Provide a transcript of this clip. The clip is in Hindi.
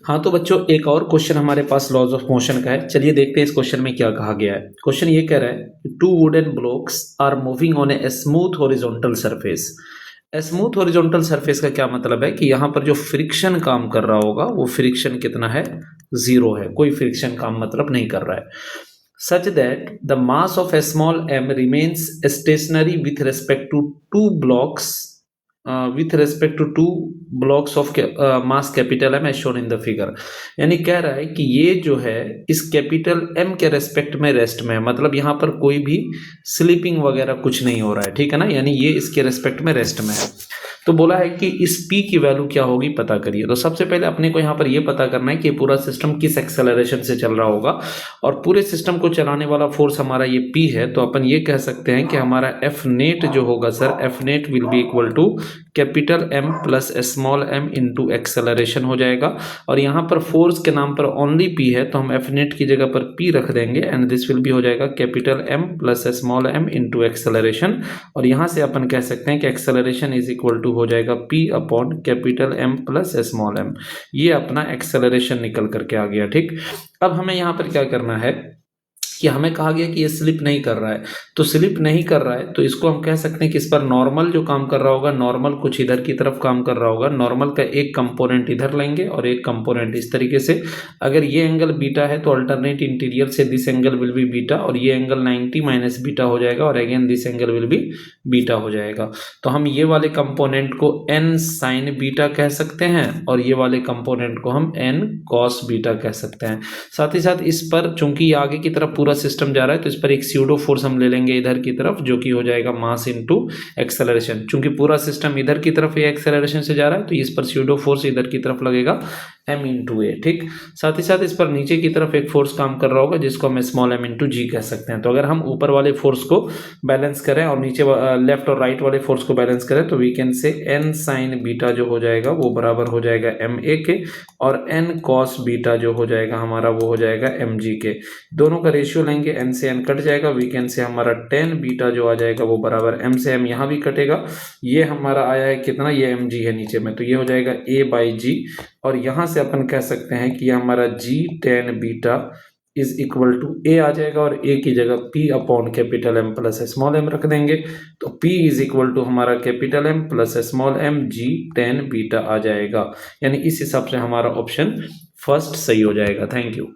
हाँ, तो बच्चों एक और क्वेश्चन हमारे पास लॉज ऑफ मोशन का है। चलिए देखते हैं इस क्वेश्चन में क्या कहा गया है। क्वेश्चन ये कह रहा है, two wooden blocks are moving on a smooth horizontal surface. Smooth horizontal surface का क्या मतलब है कि यहाँ पर जो फ्रिक्शन काम कर रहा होगा वो फ्रिक्शन कितना है, जीरो है, कोई फ्रिक्शन काम मतलब नहीं कर रहा है। Such that the mass of a small m remains stationary with respect to two blocks with respect to two blocks of mass capital M as shown in the figure. यानी कह रहा है कि ये जो है इस कैपिटल एम के रेस्पेक्ट में रेस्ट में है, मतलब यहाँ पर कोई भी स्लीपिंग वगैरह कुछ नहीं हो रहा है, ठीक है ना, यानी ये इसके रेस्पेक्ट में रेस्ट में है। तो बोला है कि इस P की वैल्यू क्या होगी पता करिए। तो सबसे पहले अपने को यहाँ पर ये पता करना है कि पूरा सिस्टम किस एक्सेलरेशन से चल रहा होगा, और पूरे सिस्टम को चलाने वाला फोर्स हमारा ये P है। तो अपन ये कह सकते हैं कि हमारा F नेट जो होगा sir, F net will be equal to capital M plus small m into acceleration हो जाएगा। और यहाँ पर फोर्स के नाम पर ओनली P है तो हम F नेट की जगह पर P रख देंगे, एंड दिस विल बी हो जाएगा capital M plus small m into acceleration. और यहाँ से अपन कह सकते हैं कि एक्सेलरेशन इज इक्वल टू हो जाएगा P upon capital M plus small m। ये अपना एक्सेलरेशन निकल करके आ गया, ठीक। अब हमें यहाँ पर क्या करना है कि हमें कहा गया कि ये स्लिप नहीं कर रहा है, तो स्लिप नहीं कर रहा है तो इसको हम कह सकते हैं कि इस पर नॉर्मल जो काम कर रहा होगा, नॉर्मल कुछ इधर की तरफ काम कर रहा होगा। नॉर्मल का एक कंपोनेंट इधर लेंगे और एक कंपोनेंट इस तरीके से। अगर ये एंगल बीटा है तो अल्टरनेट इंटीरियर से this angle will be beta, और ये एंगल 90 माइनस बीटा हो जाएगा, और again this angle will be beta हो जाएगा। तो हम ये वाले कंपोनेंट को n साइन बीटा कह सकते हैं, और ये वाले कंपोनेंट को हम n कॉस बीटा कह सकते हैं। साथ ही साथ इस पर चूंकि ये आगे की तरफ पूरा सिस्टम जा रहा है तो इस पर एक स्यूडो फोर्स हम ले लेंगे इधर की तरफ, जो कि हो जाएगा मास इनटू एक्सेलरेशन। चूंकि पूरा सिस्टम इधर की तरफ ये एक्सेलरेशन से जा रहा है तो इस पर स्यूडो फोर्स इधर की तरफ लगेगा m इंटू ए, ठीक। साथ ही साथ इस पर नीचे की तरफ एक फोर्स काम कर रहा होगा जिसको हम स्मॉल m इंटू जी कह सकते हैं। तो अगर हम ऊपर वाले फोर्स को बैलेंस करें और नीचे लेफ्ट और राइट वाले फोर्स को बैलेंस करें तो we can say n sine beta जो हो जाएगा वो बराबर हो जाएगा m a के, और n कॉस बीटा जो हो जाएगा हमारा वो हो जाएगा m g के। दोनों का रेशियो लेंगे, n से n कट जाएगा, वी कैन से हमारा tan बीटा जो आ जाएगा वो बराबर m से m यहाँ भी कटेगा। ये हमारा आया है कितना, ये m g है नीचे में, तो ये हो जाएगा a बाई जी। और यहाँ से अपन कह सकते हैं कि हमारा g tan beta is equal to a आ जाएगा, और a की जगह p upon capital M plus small m रख देंगे। तो p इज इक्वल टू हमारा capital M plus small m g tan beta आ जाएगा। यानी इस हिसाब से हमारा ऑप्शन फर्स्ट सही हो जाएगा। Thank you.